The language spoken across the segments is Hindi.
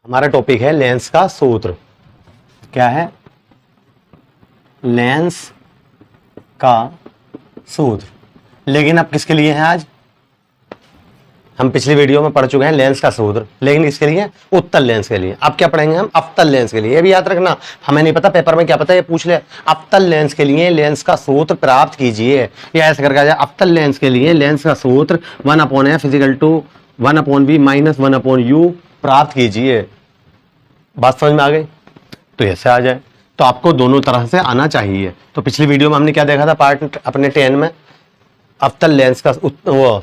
हमारा टॉपिक है लेंस का सूत्र। क्या है? लेंस का सूत्र। लेकिन अब किसके लिए है? आज हम पिछली वीडियो में पढ़ चुके हैं लेंस का सूत्र, लेकिन इसके लिए उत्तल लेंस के लिए। अब क्या पढ़ेंगे हम? अवतल लेंस के लिए। ये भी याद रखना, हमें नहीं पता पेपर में क्या पता, ये पूछ ले। अवतल लेंस के लिए लेंस का सूत्र प्राप्त कीजिए, या ऐसे करके आ जाए। अवतल लेंस के लिए लेंस का सूत्र 1/f = 1/v - 1/u प्राप्त कीजिए। बात समझ में आ गई? तो ऐसे आ जाए तो आपको दोनों तरह से आना चाहिए। तो पिछली वीडियो में हमने क्या देखा था? पार्ट अपने 10 में अवतल लेंस का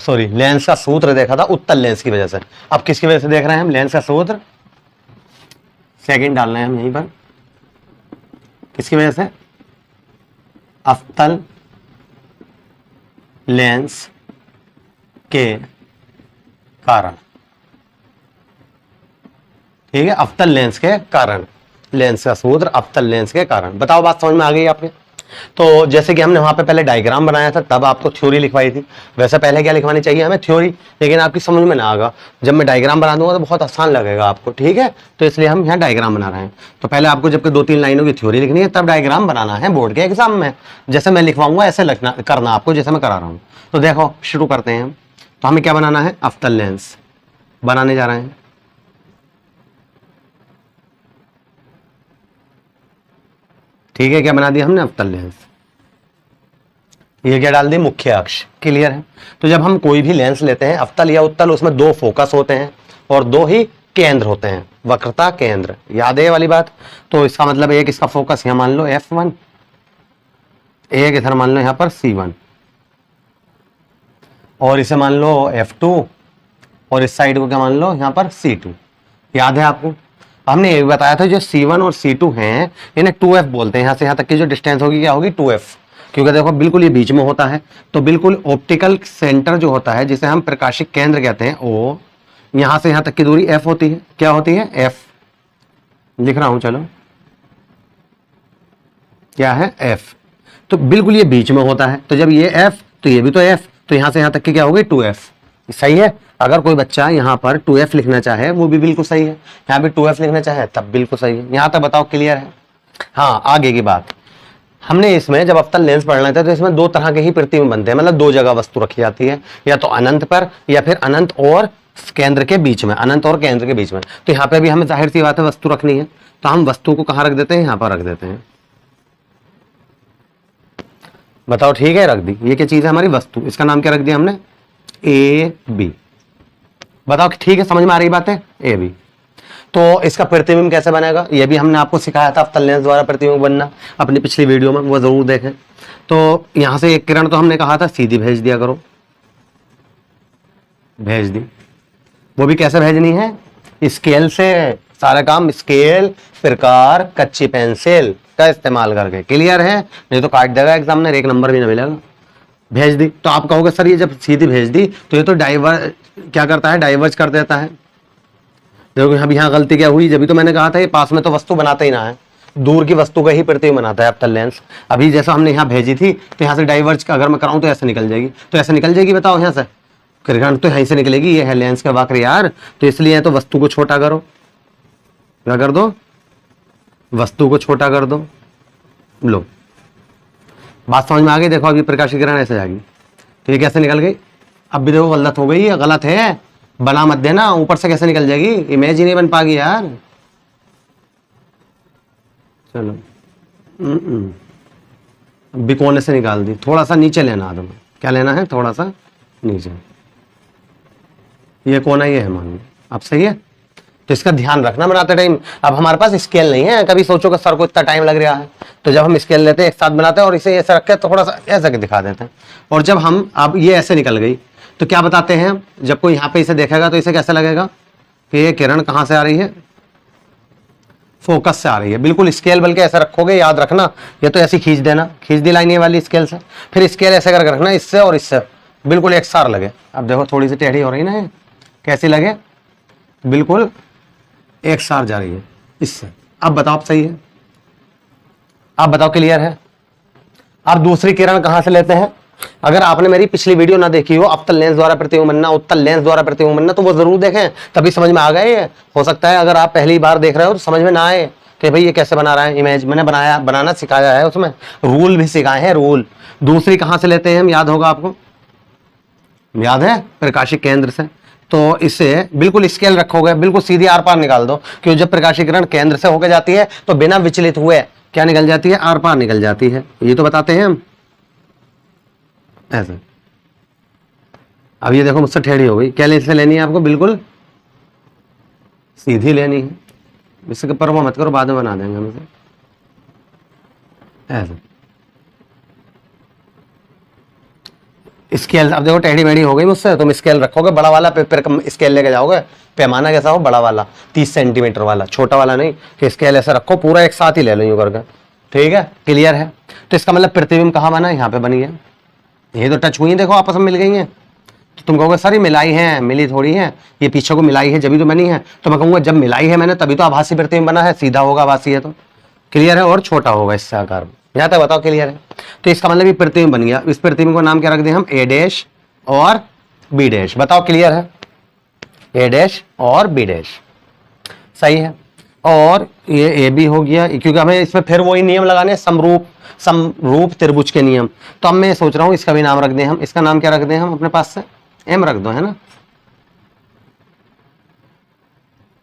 लेंस का सूत्र देखा था उत्तल लेंस की वजह से। अब किसकी वजह से देख रहे हैं हम लेंस का सूत्र? सेकंड डालना है हम यहीं पर। किसकी वजह से? अवतल लेंस के कारण। ठीक है, अवतल लेंस के कारण। लेंस का सूत्र अवतल लेंस के कारण। बताओ बात समझ में आ गई आपके? तो जैसे कि हमने वहां पे पहले डायग्राम बनाया था, तब आपको थ्योरी लिखवाई थी। वैसे पहले क्या लिखवानी चाहिए हमें? थ्योरी। लेकिन आपकी समझ में ना आएगा, जब मैं डायग्राम बना दूंगा तो बहुत आसान लगेगा आपको। ठीक है, तो इसलिए हम यहाँ डायग्राम बना रहे हैं। तो पहले आपको जबकि 2-3 लाइनों की थ्योरी लिखनी है, तब डायग्राम बनाना है बोर्ड के एग्जाम में। जैसे मैं लिखवाऊंगा ऐसे लिखना करना आपको, जैसे मैं करा रहा हूँ। तो देखो शुरू करते हैं हम। तो हमें क्या बनाना है? अवतल लेंस बनाने जा रहे हैं। ठीक है, क्या बना दिया हमने? अवतल लेंस। ये क्या डाल दी? मुख्य अक्ष। क्लियर है? तो जब हम कोई भी लेंस लेते हैं अवतल या उत्तल, उसमें 2 फोकस होते हैं और 2 ही केंद्र होते हैं, वक्रता केंद्र। याद है ये वाली बात? तो इसका मतलब एक इसका फोकस यहां मान लो F1, एक इधर मान लो यहां पर C1, और इसे मान लो F2, और इस साइड को क्या मान लो यहां पर C2। याद है आपको? हमने ये भी बताया था जो C1 और C2 हैं इन्हें 2F बोलते हैं। यहां से यहां तक की जो डिस्टेंस होगी क्या होगी? 2F। क्योंकि देखो बिल्कुल ये बीच में होता है, तो बिल्कुल ऑप्टिकल सेंटर जो होता है, जिसे हम प्रकाशिक केंद्र कहते हैं, ओ यहां से यहां तक की दूरी F होती है। क्या होती है? F। लिख रहा हूं, चलो क्या है? F। तो बिल्कुल ये बीच में होता है, तो जब ये F तो ये भी तो F, तो यहां से यहां तक की क्या होगी? 2F। सही है? अगर कोई बच्चा यहाँ पर 2F लिखना चाहे वो भी बिल्कुल सही है, यहाँ पे 2F लिखना चाहे तब बिल्कुल सही है। यहाँ तक बताओ क्लियर है? हाँ, आगे की बात। हमने इसमें जब अवतल लेंस पढ़ रहे थे तो इसमें 2 तरह के ही प्रतिबिंब बनते हैं, मतलब 2 जगह वस्तु रखी जाती है, या तो अनंत पर या फिर अनंत और केंद्र के बीच में। अनंत और केंद्र के बीच में। तो यहाँ पे भी हमें जाहिर सी बात है वस्तु रखनी है, तो हम वस्तु को कहाँ रख देते हैं? यहाँ पर रख देते हैं। बताओ ठीक है? रख दी। ये क्या चीज है? हमारी वस्तु। इसका नाम क्या रख दिया हमने? AB। बताओ ठीक है? समझ में आ रही बात है? AB। तो इसका प्रतिबिंब कैसे बनेगा ये भी हमने आपको सिखाया था, अवतल लेंस द्वारा प्रतिबिंब बनना, अपनी पिछली वीडियो में, वो जरूर देखें। तो यहां से एक किरण तो हमने कहा था सीधी भेज दिया करो, भेज दी। वो भी कैसे भेजनी है? स्केल से। सारा काम स्केल, प्रकार, कच्ची पेंसिल का इस्तेमाल करके। क्लियर है? नहीं तो काट देगा एग्जामिनर, 1 नंबर भी ना मिलेगा। भेज दी। तो आप कहोगे सर ये जब सीधी भेज दी तो ये तो क्या करता है? डाइवर्ज कर देता है। देखो अब यहाँ गलती क्या हुई? जब भी तो मैंने कहा था ये पास में तो वस्तु बनाता ही ना है, दूर की वस्तु का ही प्रतिबिंब बनाता है अवतल लेंस। अभी जैसा हमने यहाँ भेजी थी तो यहाँ से डाइवर्ज अगर मैं कराऊं तो ऐसे निकल जाएगी। तो ऐसे निकल जाएगी, बताओ यहाँ से किरण तो यहीं से निकलेगी। ये है लेंस का वक्र यार। तो इसलिए तो वस्तु को छोटा करो। क्या कर दो? वस्तु को छोटा कर दो। लो बात समझ में आ गई? देखो अभी प्रकाश की किरण ऐसे जाएगी, तो ये कैसे निकल गई? अब भी देखो गलत हो गई है। गलत है, बना मत देना। ऊपर से कैसे निकल जाएगी? इमेज ही नहीं बन पाएगी यार। चलो अभी कोने से निकाल दी। थोड़ा सा नीचे लेना आदम। क्या लेना है? थोड़ा सा नीचे। ये कोना ये है मान लो। अब सही है? तो इसका ध्यान रखना बनाते टाइम। अब हमारे पास स्केल नहीं है, कभी सोचो कि सर को इतना टाइम लग रहा है, तो जब हम स्केल लेते हैं एक साथ बनाते हैं और इसे ऐसे रख के थोड़ा सा ऐसे दिखा देते हैं। और जब हम अब ये ऐसे निकल गई तो क्या बताते हैं? जब कोई यहाँ पे इसे देखेगा तो इसे कैसे लगेगा कि ये किरण कहाँ से आ रही है? फोकस से आ रही है। बिल्कुल स्केल बल्कि ऐसे रखोगे, याद रखना। ये तो ऐसी खींच देना, खींच दी लाइन ये वाली स्केल से, फिर स्केल ऐसे करके रखना, इससे और इससे बिल्कुल एक सार लगे। अब देखो थोड़ी सी टेढ़ी हो रही ना, कैसी लगे? बिल्कुल एक सार जा रही है इससे। अब बताओ सही है? अब बताओ क्लियर है? अब दूसरी किरण कहां से लेते हैं? अगर आपने मेरी पिछली वीडियो ना देखी हो, अवतल लेंस द्वारा प्रतिबिंब बनना, उत्तल लेंस द्वारा प्रतिबिंब बनना, तो वो जरूर देखें, तभी समझ में आ गए। हो सकता है अगर आप पहली बार देख रहे हो तो समझ में ना आए कि भाई ये कैसे बना रहा है इमेज। मैंने बनाना सिखाया है, उसमें रूल भी सिखाए हैं, रूल। दूसरी कहां से लेते हैं हम, याद होगा आपको, याद है, प्रकाशिक केंद्र से। तो इससे बिल्कुल स्केल रखोगे, बिल्कुल सीधी आर पार निकाल दो, क्योंकि जब प्रकाशिक किरण केंद्र से होकर जाती है तो बिना विचलित हुए क्या निकल जाती है, आर पार निकल जाती है। ये तो बताते हैं हम ऐसे। अब ये देखो मुझसे टेढ़ी हो गई, क्या लेंस से लेनी है आपको, बिल्कुल सीधी लेनी है। इसके परवाह मत करो, बाद में बना देंगे हम इसे ऐसे। स्केल अब देखो टेढ़ी मेढ़ी हो गई मुझसे, तुम स्केल रखोगे बड़ा वाला, फिर स्केल लेके जाओगे। पैमाना कैसा हो, बड़ा वाला 30 सेंटीमीटर वाला, छोटा वाला नहीं कि स्केल ऐसे रखो पूरा एक साथ ही ले लो यूं करके। ठीक है, क्लियर है। तो इसका मतलब प्रतिबिंब कहाँ बना, यहाँ पे बनी है। ये तो टच हुई है, देखो आपस में मिल गई है। तो तुम कहोगे सर ये मिलाई है, मिली थोड़ी है, ये पीछे को मिलाई है जब तो बनी है। तो मैं कहूंगा जब मिलाई है मैंने तभी तो आभासी प्रतिबिंब बना है, सीधा होगा आभासी है तो। क्लियर है, और छोटा होगा इससे आकार। यहां तक बताओ क्लियर है। तो इसका मतलब ये प्रतिबिंब बन गया। इस प्रतिबिंब को नाम क्या रख दें हम, ए डैश और बी डैश। बताओ क्लियर है, ए डैश और बी डैश, सही है। और ये ए बी हो गया, क्योंकि हमें इसमें फिर वही नियम लगाने, समरूप त्रिभुज के नियम। तो अब मैं सोच रहा हूं इसका भी नाम रख दें हम। इसका नाम क्या रख दें हम अपने पास से, एम रख दो, है ना।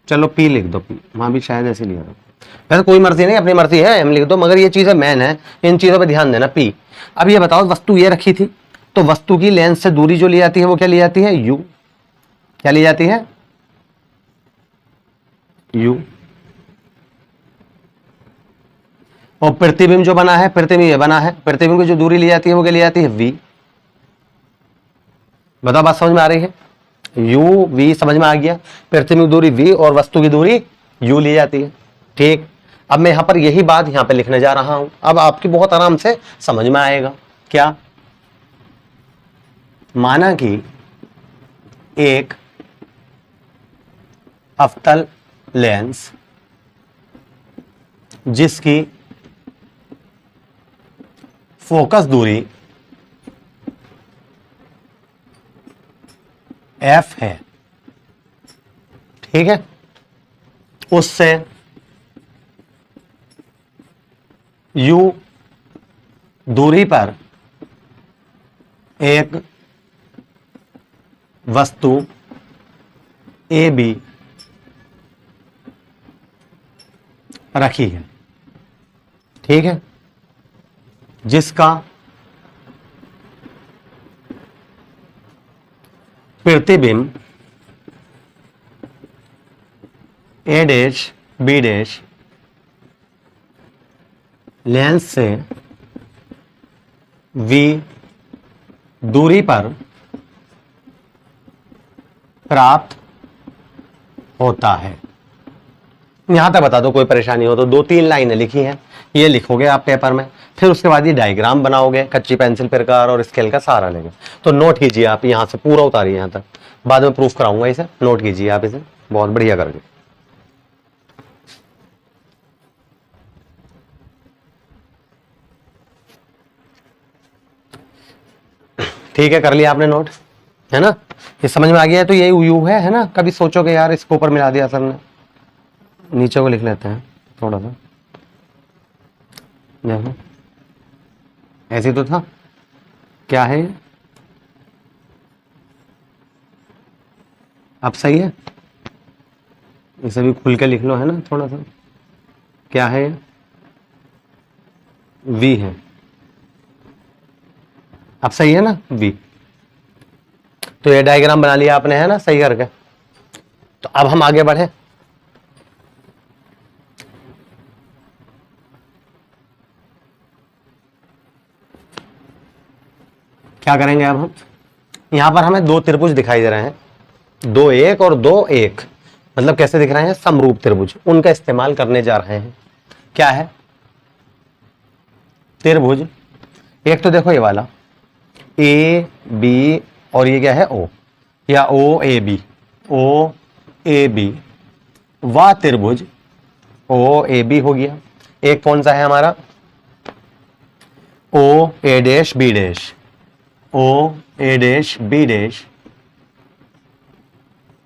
चलो पी लिख दो, पी वहां भी शायद ऐसे लिया था। वैसे कोई मर्जी नहीं, अपनी मर्जी है, एम लिख दो, मगर ये चीजें मैन है, इन चीजों पे ध्यान देना, पी। अब ये बताओ वस्तु ये रखी थी, तो वस्तु की लेंस से दूरी जो ली जाती है वो क्या ली जाती है, यू। क्या ली जाती है, यू। और प्रतिबिंब जो बना है, प्रतिबिंब ये बना है, प्रतिबिंब की जो दूरी ली जाती है वो क्या ली जाती है, वी। बताओ बात समझ में आ रही है, यू वी समझ में आ गया। प्रतिबिंब की दूरी वी और वस्तु की दूरी यू ली जाती है। ठीक, अब मैं यहां पर यही बात यहां पे लिखने जा रहा हूं, अब आपकी बहुत आराम से समझ में आएगा। क्या, माना कि एक अवतल लेंस जिसकी फोकस दूरी एफ है, ठीक है, उससे यू दूरी पर एक वस्तु ए बी रखी है, ठीक है, जिसका प्रतिबिंब ए डैश बी डैश लेंस से वी दूरी पर प्राप्त होता है। यहां तक बता दो, कोई परेशानी हो तो 2-3 लाइनें लिखी हैं, ये लिखोगे आप पेपर में, फिर उसके बाद ये डायग्राम बनाओगे कच्ची पेंसिल प्रकार और स्केल का सहारा लेंगे। तो नोट कीजिए आप, यहां से पूरा उतारिए यहां तक, बाद में प्रूफ कराऊंगा इसे, नोट कीजिए आप इसे बहुत बढ़िया करके। ठीक है, कर लिया आपने नोट, है ना, ये समझ में आ गया है। तो ये यू है ना, कभी सोचोगे यार इसको ऊपर मिला दिया सर ने, नीचे को लिख लेते हैं थोड़ा सा, देखो ऐसे तो था, क्या है ये, अब सही है, इसे भी खुल के लिख लो, है ना, थोड़ा सा, क्या है ये, वी है, अब सही है ना, वी। तो ये डायग्राम बना लिया आपने, है ना, सही करके। तो अब हम आगे बढ़े, क्या करेंगे अब हम, यहां पर हमें 2 त्रिभुज दिखाई दे रहे हैं, 2-1 और 2-1, मतलब कैसे दिख रहे हैं, समरूप त्रिभुज, उनका इस्तेमाल करने जा रहे हैं। क्या है, त्रिभुज एक तो देखो ये वाला ए बी, और ये क्या है, ओ, या ओ A B, O A B, वह त्रिभुज ओ ए बी हो गया। एक कौन सा है हमारा, ओ ए डैश बी डैश, ओ ए डैश बी डैश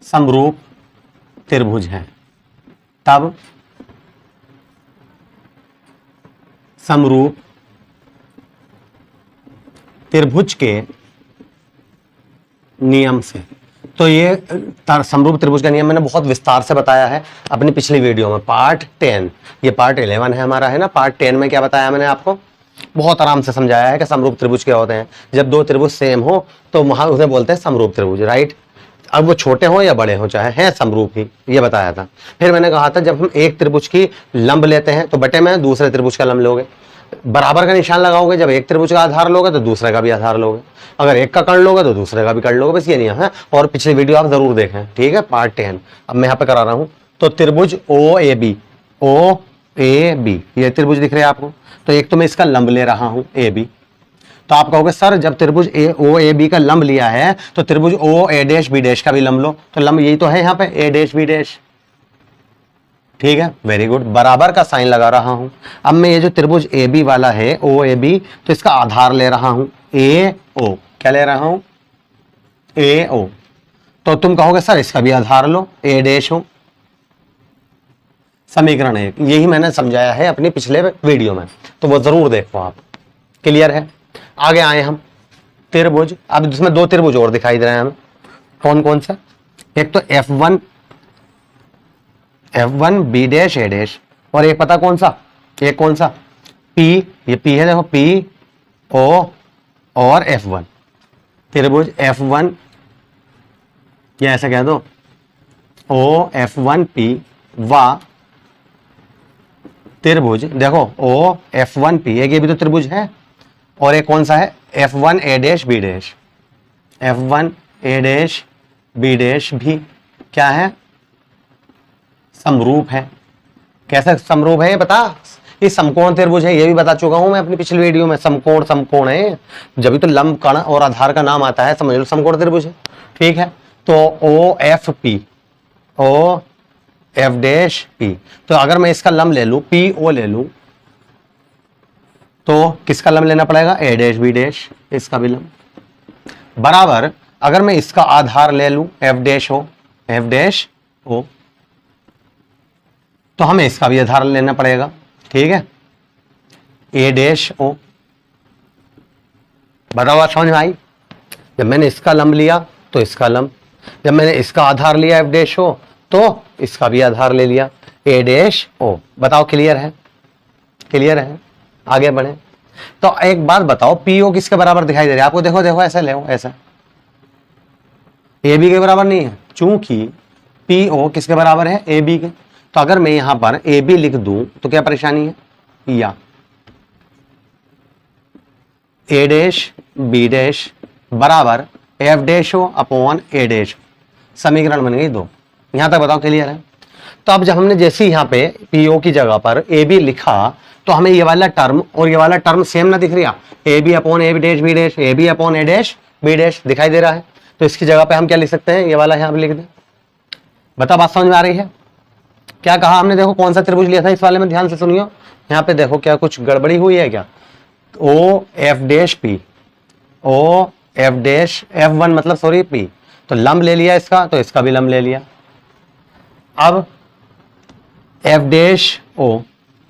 समरूप त्रिभुज है, तब समरूप त्रिभुज के नियम से। तो ये समरूप त्रिभुज का नियम मैंने बहुत विस्तार से बताया है अपनी पिछली वीडियो में, पार्ट 10। ये पार्ट 11 है हमारा, है ना। पार्ट 10 में क्या बताया मैंने आपको, बहुत आराम से समझाया है कि समरूप त्रिभुज क्या होते हैं। जब दो त्रिभुज सेम हो तो वहां उसे बोलते हैं समरूप त्रिभुज, राइट। अब वो छोटे हो या बड़े हो, चाहे हैं समरूप ही, ये बताया था। फिर मैंने कहा था जब हम एक त्रिभुज की लंब लेते हैं तो बटे में दूसरे त्रिभुज का लंब लोगे, बराबर का निशान लगाओगे। जब एक त्रिभुज का आधार लोगे तो दूसरे का भी आधार लोगे, अगर एक का कर्ण लोगे तो दूसरे का भी कर्ण लोगे, बस ये नियम है। और पिछली वीडियो आप जरूर देखें, ठीक है, पार्ट 10। अब मैं यहाँ पे करा रहा हूं। तो त्रिभुज ओ ए बी, ये त्रिभुज दिख रहे हैं आपको। तो एक तो मैं इसका लंब ले रहा हूं ए बी। तो आप कहोगे सर जब त्रिभुज ओ ए बी का लंब लिया है तो त्रिभुज ओ ए डैश बी डैश का भी लंब लो। तो लंब यही तो है यहाँ पे, ए डैश बी डैश, ठीक है, वेरी गुड। बराबर का साइन लगा रहा हूं। अब मैं ये जो त्रिभुज ए बी वाला है ओ ए बी, तो इसका आधार ले रहा हूं ए ओ। क्या ले रहा हूं, ए ओ। तो तुम कहोगे सर इसका भी आधार लो, ए डैश हो। समीकरण 1, यही मैंने समझाया है अपनी पिछले वीडियो में, तो वो जरूर देखो आप। क्लियर है। आगे आए हम त्रिभुज। अब इसमें दो त्रिभुज और दिखाई दे रहे हैं हमें। कौन कौन सा, एक तो F1 बी डैश ए डैश, और एक पता कौन सा, एक कौन सा, P, ये P है, देखो P O और F1। त्रिभुज F1, या ऐसा कह दो O F1 P व त्रिभुज, देखो O F1 P, एक ये भी तो त्रिभुज है। और एक कौन सा है, F1 ए डैश बी डैश। F1 ए डैश बी डैश भी क्या है, समरूप है। कैसे समरूप है ये बता, ये समकोण त्रिभुज है, ये भी बता चुका हूं मैं अपनी पिछली वीडियो में। समकोण है, जब भी तो लंब कर्ण और आधार का नाम आता है समझ लो समकोण त्रिभुज है, ठीक है। तो O F P, O F dash P. तो अगर मैं इसका लंब ले लूं, पी ओ ले लूं, तो किसका लंब लेना पड़ेगा, ए डैश बी डैश, इसका भी लंब। बराबर अगर मैं इसका आधार ले लूं एफ डैश हो, एफ डैश ओ, तो हमें इसका भी आधार लेना पड़ेगा, ठीक है, ए डैश ओ। बताओ समझ में आई। जब मैंने इसका लंब लिया तो इसका लंब, जब मैंने इसका आधार लिया एफ डैश ओ तो इसका भी आधार ले लिया ए डैश ओ। बताओ क्लियर है, क्लियर है। आगे बढ़े। तो एक बात बताओ, पीओ किसके बराबर दिखाई दे रहा है आपको, देखो देखो ऐसा ले, ऐसा ए बी के बराबर नहीं है, चूंकि पीओ किसके बराबर है, ए बी के। तो अगर मैं यहां पर ए बी लिख दूं तो क्या परेशानी है, या ए डैश बी डैश बराबर एफ डैश हो अपॉन ए डैश, समीकरण बन गई दो। यहां तक बताओ क्लियर है। तो अब जब हमने जैसे यहां पे पीओ की जगह पर ए बी लिखा तो हमें ये वाला टर्म और ये वाला टर्म सेम ना दिख रहा, A B upon A dash B dash, A B upon A dash B dash दिखाई दे रहा है। तो इसकी जगह पे हम क्या लिख सकते हैं, ये वाला यहां पे लिख दें। बता बात समझ में आ रही है। क्या कहा हमने, देखो कौन सा त्रिभुज लिया था इस वाले में, ध्यान से सुनियो। यहाँ पे देखो क्या कुछ गड़बड़ी हुई है क्या, O F dash P, O F dash F1 मतलब सॉरी पी, तो लंब ले लिया इसका, तो इसका भी लंब ले लिया। अब एफ डैश ओ,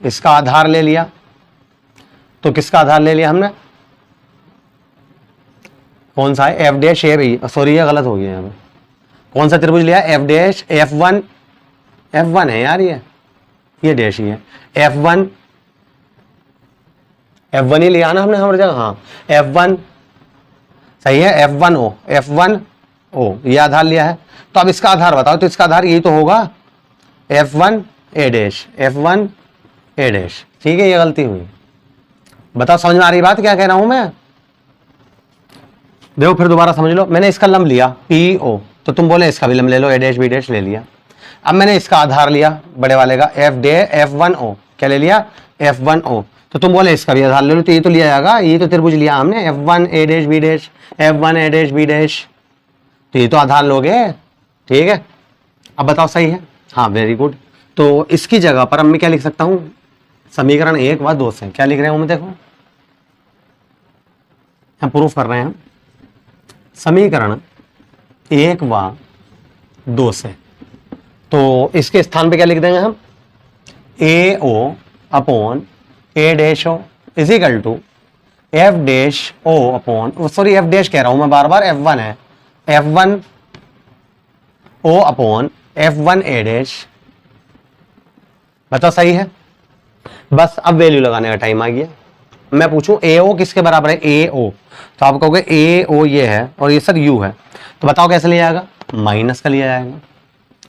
इसका आधार ले लिया, तो किसका आधार ले लिया हमने, कौन सा है, F dash A B, sorry ये गलत हो गया यहाँ पे। कौन सा त्रिभुज लिया, एफ डैश F1 है यार, ये डैश ही है, F1 ही लिया ना हमने हर जगह, हाँ F1 सही है, F1 O ये आधार लिया है। तो अब इसका आधार बताओ, तो इसका आधार यही तो होगा F1 ए डैश, F1 ए डैश, ठीक है। ये गलती हुई, बताओ समझ में आ रही बात क्या कह रहा हूं मैं। देखो फिर दोबारा समझ लो, मैंने इसका लंब लिया PO, तो तुम बोले इसका भी लंब ले लो, ए डैश बी डैश ले लिया। अब मैंने इसका आधार लिया बड़े वाले का F1O, क्या ले लिया, F1O, तो तुम बोले इसका भी आधार ले लो, तो ये तो लिया जाएगा, ये तो त्रिभुज लिया हमने F1 ए डैश बी डैश, F1 ए डैश बी डैश, तो ये तो आधार लोगे, ठीक है। अब बताओ सही है, हाँ वेरी गुड। तो इसकी जगह पर अब मैं क्या लिख सकता हूं, समीकरण 1 व 2 से क्या लिख रहे हैं हम, देखो हम प्रूफ कर रहे हैं। समीकरण 1 व 2 से। तो इसके स्थान पे क्या लिख देंगे हम, A O upon A dash O is equal to F dash O upon, sorry F dash कह रहा हूं मैं बार बार, F1 है, F1 ओ अपॉन F1 ए डैश। बताओ सही है। बस अब वैल्यू लगाने का टाइम आ गया। मैं पूछूं ए ओ किसके बराबर है, ए ओ, तो आप कहोगे ए ओ ये है और ये सर यू है, तो बताओ कैसे लिया जाएगा, माइनस का लिया जाएगा।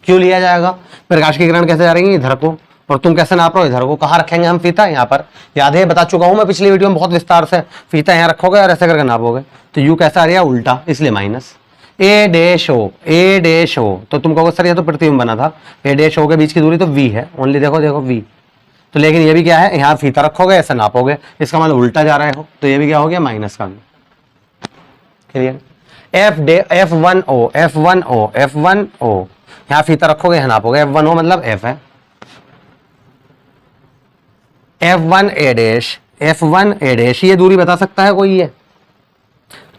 क्यों लिया जाएगा, प्रकाश की किरण कैसे जा रही है इधर को, और तुम कैसे नाप रहे हो इधर को, कहाँ रखेंगे हम फीता, यहाँ पर, याद है बता चुका हूं मैं पिछली वीडियो में बहुत विस्तार से, फीता यहाँ रखोगे और ऐसे करके नापोगे, तो यू कैसा आ रहा है उल्टा, इसलिए माइनस। ए डैश ओ, ए डैश ओ, तो तुम कहोगे सर ये तो प्रतिबिंब बना था, ए डैश ओ के बीच की दूरी तो वी है, ओनली देखो देखो वी, तो लेकिन ये भी क्या है, यहाँ फीता रखोगे ऐसा नापोगे, इसका मतलब उल्टा जा रहे हो, तो ये भी क्या हो गया माइनस का। Clear. F1 O, F1 O, F1 O, यहाँ फीता रखोगे यहाँ नापोगे, F1 O मतलब F है, F1 A dash, F1 A dash, ये दूरी बता सकता है कोई ये,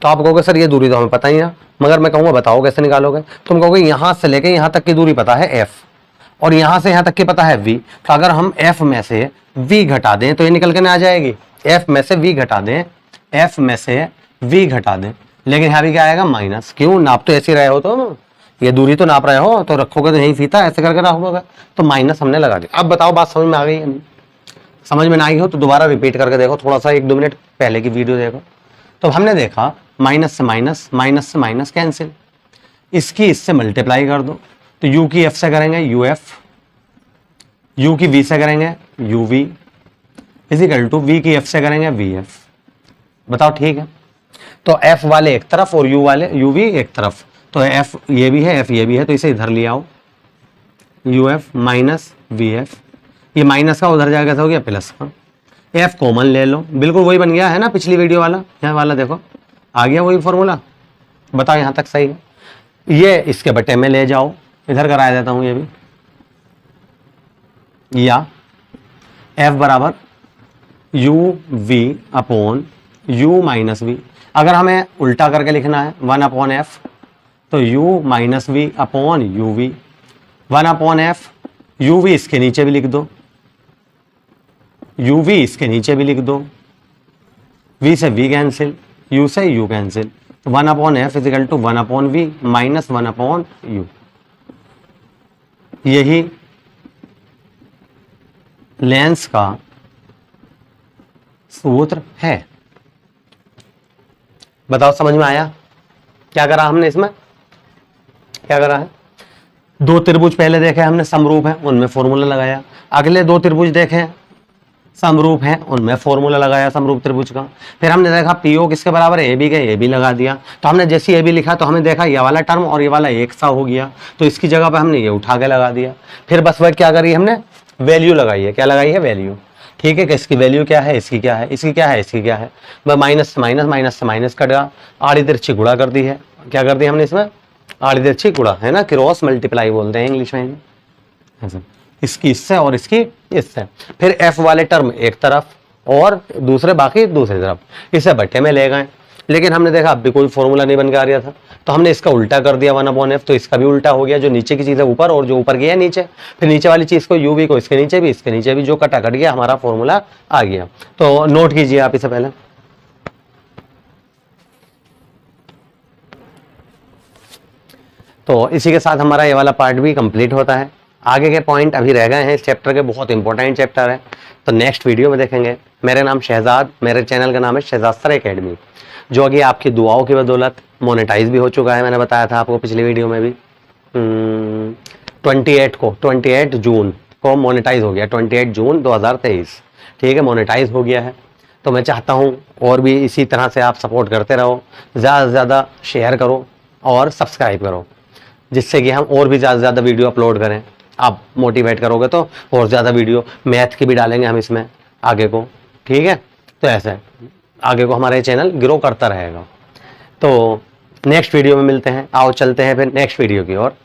तो आप कहोगे सर ये दूरी तो हमें पता ही है, मगर मैं कहूंगा बताओ कैसे निकालोगे, तुम कहोगे यहां से लेके यहां तक की दूरी पता है F, और यहां से यहां तक की पता है V, तो अगर हम F में से V घटा दें तो ये निकल के ना आ जाएगी, F में से V घटा दें, F में से V घटा दें, लेकिन यहाँ भी क्या आएगा माइनस। क्यों, नाप तो ऐसे रहे हो, तो ये दूरी तो नाप रहे हो, तो रखोगे तो यही फीता ऐसे करके रखोगे, तो माइनस हमने लगा दिया। अब बताओ बात समझ में आ गई है, समझ में ना आई हो तो दोबारा रिपीट करके देखो, थोड़ा सा 1-2 मिनट पहले की वीडियो देखो। तो हमने देखा माइनस से माइनस, माइनस से माइनस कैंसिल, इसकी इससे मल्टीप्लाई कर दो, तो u की f से करेंगे uf, u की v से करेंगे uv, इजिकल टू v की f से करेंगे vf। बताओ ठीक है। तो f वाले एक तरफ और u वाले uv एक तरफ, तो f ये भी है f ये भी है, तो इसे इधर ले आओ, uf माइनस vf, ये माइनस का उधर जाएगा, हो गया प्लस का, f कॉमन ले लो, बिल्कुल वही बन गया है ना पिछली वीडियो वाला, यहाँ वाला देखो आ गया वही फॉर्मूला। बताओ यहाँ तक सही है। ये इसके बटे में ले जाओ, इधर करा देता हूं ये भी, या f बराबर u v upon u minus V, अगर हमें उल्टा करके लिखना है 1 अपॉन एफ, तो u minus V upon U V, 1 upon F, U V इसके नीचे भी लिख दो, यू वी इसके नीचे भी लिख दो, v से v कैंसिल, u से u cancel, 1 upon F equal to 1 upon V minus 1 upon U. यही लेंस का सूत्र है। बताओ समझ में आया क्या करा हमने इसमें, क्या करा है, 2 त्रिभुज पहले देखे हमने समरूप है, उनमें फॉर्मूला लगाया, अगले 2 त्रिभुज देखे समरूप हैं, उनमें फॉर्मूला लगाया समरूप त्रिभुज का, फिर हमने देखा पीओ किसके बराबर है, ए बी के, ए बी लगा दिया, तो हमने जैसे ए बी लिखा तो हमने देखा ये वाला टर्म और ये वाला एक सा हो गया, तो इसकी जगह पे हमने ये उठा के लगा दिया, फिर बस वह क्या करी हमने वैल्यू लगाई है, क्या लगाई है वैल्यू, ठीक है कि इसकी वैल्यू क्या है, इसकी क्या है, इसकी क्या है, इसकी क्या है, वह माइनस से माइनस, माइनस से माइनस कट गया, आड़ी तिरछी गुणा कर दी है, क्या कर दी हमने इसमें आड़ी तिरछी गुणा, है ना, क्रॉस मल्टीप्लाई बोलते हैं इंग्लिश में, इसकी इससे और इसकी इससे, फिर f वाले टर्म एक तरफ और दूसरे बाकी दूसरी तरफ, इसे बट्टे में ले गए, लेकिन हमने देखा अब भी कोई फॉर्मूला नहीं बन के आ रहा था, तो हमने इसका उल्टा कर दिया 1 अपॉन एफ, तो इसका भी उल्टा हो गया, जो नीचे की चीज है ऊपर और जो ऊपर की है नीचे, फिर नीचे वाली चीज को u v को इसके नीचे भी, इसके नीचे भी, जो कटा कट गया हमारा फॉर्मूला आ गया। तो नोट कीजिए आप इसे पहले, तो इसी के साथ हमारा ये वाला पार्ट भी कंप्लीट होता है। आगे के पॉइंट अभी रह गए हैं इस चैप्टर के, बहुत इंपॉर्टेंट चैप्टर है, तो नेक्स्ट वीडियो में देखेंगे। मेरे नाम शहजाद, मेरे चैनल का नाम है शहजाद सर एकेडमी, जो कि आपकी दुआओं की बदौलत मोनेटाइज भी हो चुका है, मैंने बताया था आपको पिछली वीडियो में भी। 28 जून को मोनेटाइज हो गया, 28 जून 2023, ठीक है, मोनेटाइज हो गया है। तो मैं चाहता हूँ और भी इसी तरह से आप सपोर्ट करते रहो, ज़्यादा से ज़्यादा शेयर करो और सब्सक्राइब करो, जिससे कि हम और भी ज़्यादा से ज़्यादा वीडियो अपलोड करें। आप मोटिवेट करोगे तो और ज़्यादा वीडियो मैथ की भी डालेंगे हम इसमें आगे को, ठीक है, तो ऐसे आगे को हमारा चैनल ग्रो करता रहेगा। तो नेक्स्ट वीडियो में मिलते हैं, आओ चलते हैं फिर नेक्स्ट वीडियो की ओर।